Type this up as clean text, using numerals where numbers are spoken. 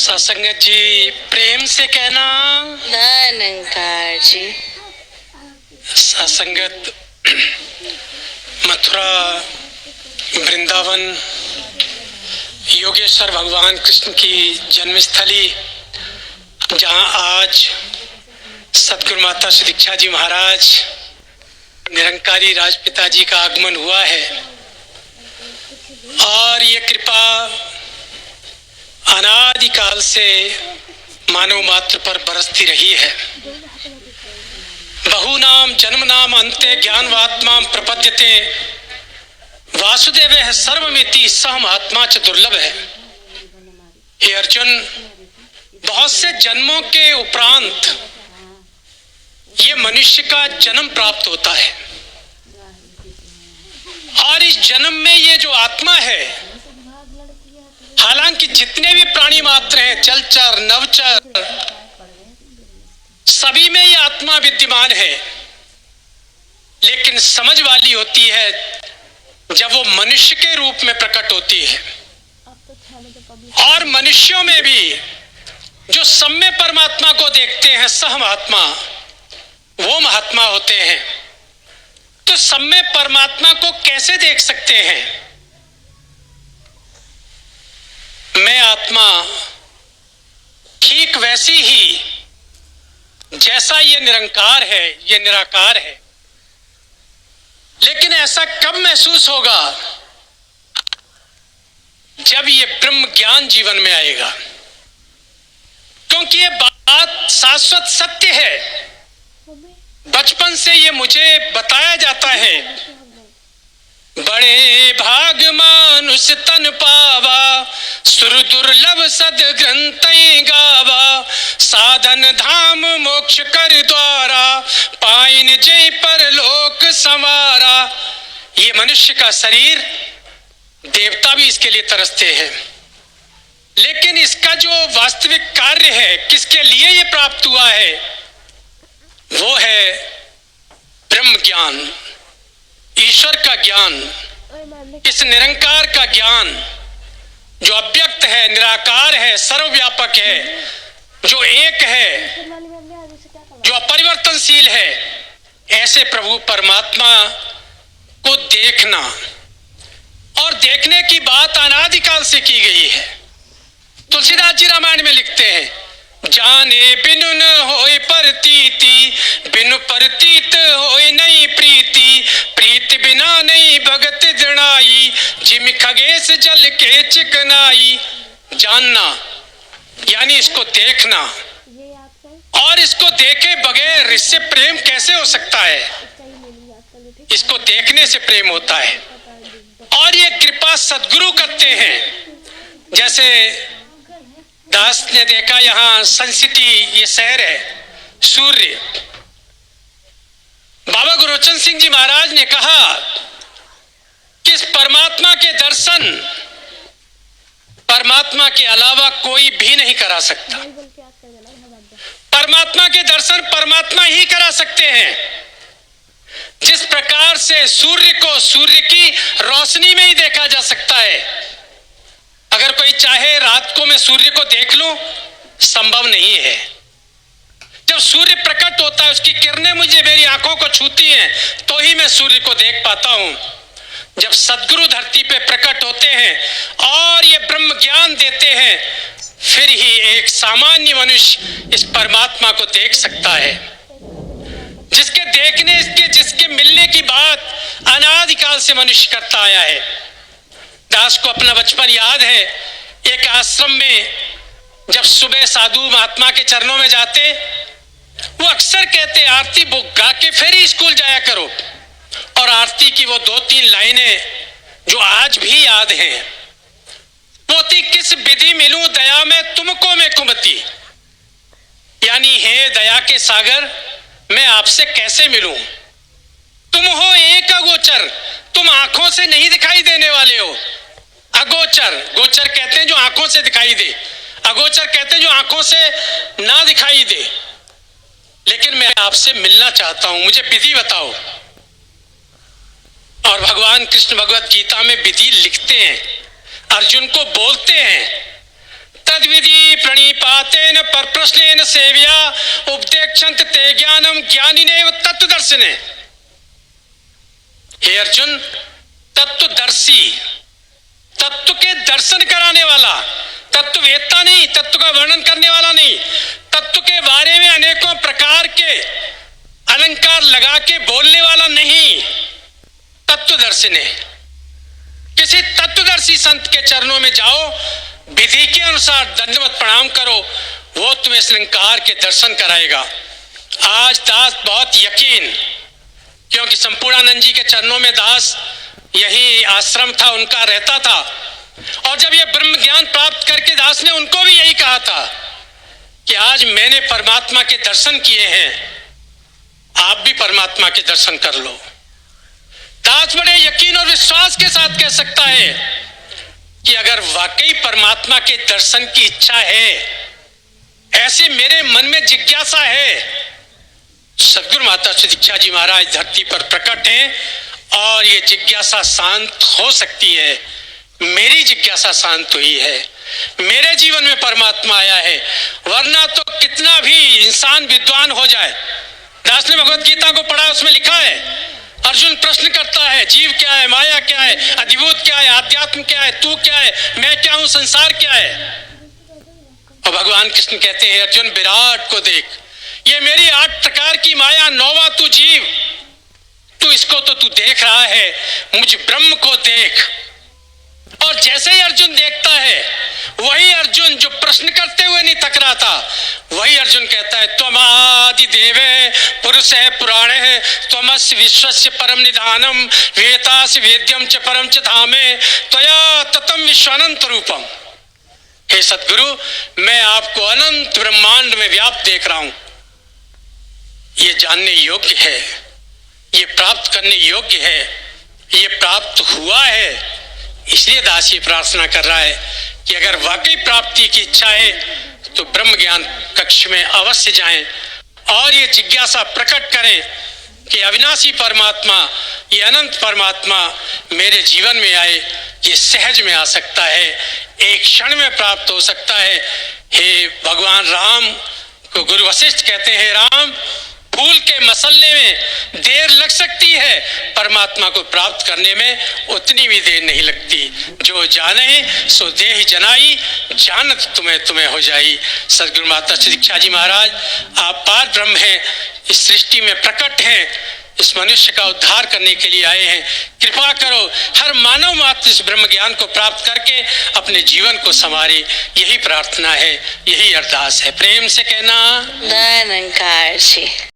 सत्संगत जी, प्रेम से कहना निरंकार जी। सत्संगत, मथुरा, वृंदावन, योगेश्वर भगवान कृष्ण की जन्मस्थली, जहाँ आज सतगुरु माता श्री दीक्षा जी महाराज निरंकारी राजपिता जी का आगमन हुआ है। और ये कृपा अनादिकाल से मानव मात्र पर बरसती रही है। बहुनाम जन्मनाम अन्ते ज्ञानवात्मा प्रपद्यते वासुदेव सर्वमिति सह महात्मा च दुर्लभ है। हे अर्जुन, बहुत से जन्मों के उपरांत ये मनुष्य का जन्म प्राप्त होता है और इस जन्म में ये जो आत्मा है, हालांकि जितने भी प्राणी मात्र हैं, जलचर नवचर, सभी में ये आत्मा विद्यमान है। लेकिन समझ वाली होती है जब वो मनुष्य के रूप में प्रकट होती है। और मनुष्यों में भी जो सम्य परमात्मा को देखते हैं, सह महात्मा, वो महात्मा होते हैं। तो सम्य परमात्मा को कैसे देख सकते हैं? मैं आत्मा ठीक वैसी ही जैसा ये निरंकार है, ये निराकार है। लेकिन ऐसा कब महसूस होगा? जब ये ब्रह्म ज्ञान जीवन में आएगा, क्योंकि ये बात शाश्वत सत्य है। बचपन से ये मुझे बताया जाता है, बड़े भाग मानुष तन पावा, सुर दुर्लभ सद ग्रंथ गावा, साधन धाम मोक्ष कर द्वारा, पाइन जय पर लोक संवारा। ये मनुष्य का शरीर, देवता भी इसके लिए तरसते हैं। लेकिन इसका जो वास्तविक कार्य है, किसके लिए ये प्राप्त हुआ है, वो है ब्रह्म ज्ञान, ईश्वर का ज्ञान, इस निरंकार का ज्ञान जो अव्यक्त है, निराकार है, सर्वव्यापक है, जो एक है, जो अपरिवर्तनशील है। ऐसे प्रभु परमात्मा को देखना, और देखने की बात अनादिकाल से की गई है। तुलसीदास जी रामायण में लिखते हैं, जाने बिनु न होय प्रतीति, बिनु प्रतीत होय नहीं प्रीति, प्रीति बिना नहीं भगत जनाई, जिम खगेश जल के चिकनाई। जानना यानी इसको देखना, और इसको देखे बगैर इससे प्रेम कैसे हो सकता है? इसको देखने से प्रेम होता है। और ये कृपा सद्गुरु करते हैं। जैसे दास ने देखा, यहाँ सन सिटी ये शहर है, सूर्य, बाबा गुरुचरण सिंह जी महाराज ने कहा कि इस परमात्मा के दर्शन परमात्मा के अलावा कोई भी नहीं करा सकता। परमात्मा के दर्शन परमात्मा ही करा सकते हैं। जिस प्रकार से सूर्य को सूर्य की रोशनी में ही देखा जा सकता है। अगर कोई चाहे रात को मैं सूर्य को देख लूं, संभव नहीं है। जब सूर्य प्रकट होता है, उसकी किरणें मुझे मेरी आंखों को छूती हैं, तो ही मैं सूर्य को देख पाता हूं। जब सद्गुरु धरती पे प्रकट होते हैं और ये ब्रह्म ज्ञान देते हैं, फिर ही एक सामान्य मनुष्य इस परमात्मा को देख सकता है। जिसके देखने, जिसके मिलने की बात अनादिकाल से मनुष्य करता आया है। दास को अपना बचपन याद है। एक आश्रम में जब सुबह साधु महात्मा के चरणों में जाते, वो अक्सर कहते, आरती गा के फिर ही स्कूल जाया करो। और आरती की वो 2-3 लाइनें जो आज भी याद हैं, वो थी, किस विधि मिलूं दया में तुमको मैं कुमति, यानी हे दया के सागर, मैं आपसे कैसे मिलूं? तुम हो एक अगोचर, तुम आंखों से नहीं दिखाई देने वाले हो। अगोचर, गोचर कहते हैं जो आंखों से दिखाई दे, अगोचर कहते हैं जो आंखों से ना दिखाई दे। लेकिन मैं आपसे मिलना चाहता हूं, मुझे विधि बताओ। और भगवान कृष्ण भगवत गीता में विधि लिखते हैं, अर्जुन को बोलते हैं, तद विधि तेन सेव्या उपदेक्षन्त ते ज्ञानम ज्ञानिनेव तत्वदर्शिने। हे अर्जुन, तत्वदर्शी, तत्व के दर्शन कराने वाला, तत्ववेत्ता नहीं, तत्व का वर्णन करने वाला नहीं, तत्व के बारे में अनेकों प्रकार के अलंकार लगा के बोलने वाला नहीं, तत्वदर्शी ने। किसी तत्वदर्शी संत के चरणों में जाओ, विधि के अनुसार दंडवत प्रणाम करो, वो तुम्हें इस अलंकार के दर्शन कराएगा। आज दास बहुत यकीन, क्योंकि संपूर्णानंद जी के चरणों में दास यही आश्रम था, उनका रहता था, और जब ये ब्रह्म ज्ञान प्राप्त करके दास ने उनको भी यही कहा था कि आज मैंने परमात्मा के दर्शन किए हैं, आप भी परमात्मा के दर्शन कर लो। दास बड़े यकीन और विश्वास के साथ कह सकता है कि अगर वाकई परमात्मा के दर्शन की इच्छा है, ऐसे मेरे मन में जिज्ञासा है, सदगुरु माता श्री दीक्षा जी महाराज धरती पर प्रकट हैं और ये जिज्ञासा शांत हो सकती है। मेरी जिज्ञासा शांत हुई है, मेरे जीवन में परमात्मा आया है, वरना तो कितना भी इंसान विद्वान हो जाए। दास ने भगवत गीता को पढ़ा, उसमें लिखा है, अर्जुन प्रश्न करता है, जीव क्या है, माया क्या है, अधिभूत क्या है, आध्यात्म क्या है, तू क्या है, मैं क्या हूं, संसार क्या है। और भगवान कृष्ण कहते हैं, अर्जुन विराट को देख, ये मेरी 8 प्रकार की माया, 9वां तू जीव, तू इसको तो तू देख रहा है, मुझ ब्रह्म को देख। और जैसे ही अर्जुन देखता है, वही अर्जुन जो प्रश्न करते हुए नहीं थक रहा था, वही अर्जुन कहता है, त्वमादि देवे पुरुष है, पुराण है, त्वमस्य विश्वस्य परम निधानम, वेतासि वेद्यम च परम च धामे, त्वया ततम विश्वानंत रूपम। हे सद्गुरु, मैं आपको अनंत ब्रह्मांड में व्याप्त देख रहा हूं। ये जानने योग्य है, ये प्राप्त करने योग्य है, ये प्राप्त हुआ है। इसलिए दास ये प्रार्थना कर रहा है कि अगर वाकई प्राप्ति की इच्छा है तो ब्रह्म ज्ञान कक्ष में अवश्य जाएं और ये जिज्ञासा प्रकट करें कि अविनाशी परमात्मा, ये अनंत परमात्मा मेरे जीवन में आए। ये सहज में आ सकता है, एक क्षण में प्राप्त हो सकता है। हे भगवान राम को गुरु वशिष्ठ कहते हैं, राम फूल के मसलने में देर लग सकती है, परमात्मा को प्राप्त करने में उतनी भी देर नहीं लगती। जो जाने सो देह जनाई, जानत तुम्हें हो जाई। सदगुरु माता श्री दीक्षा जी महाराज, आप पार ब्रह्म हैं, इस सृष्टि में प्रकट हैं, इस मनुष्य का उद्धार करने के लिए आए हैं। कृपा करो, हर मानव मात्र इस ब्रह्म ज्ञान को प्राप्त करके अपने जीवन को संवारे। यही प्रार्थना है, यही अरदास है। प्रेम से कहना, निरंकार जी।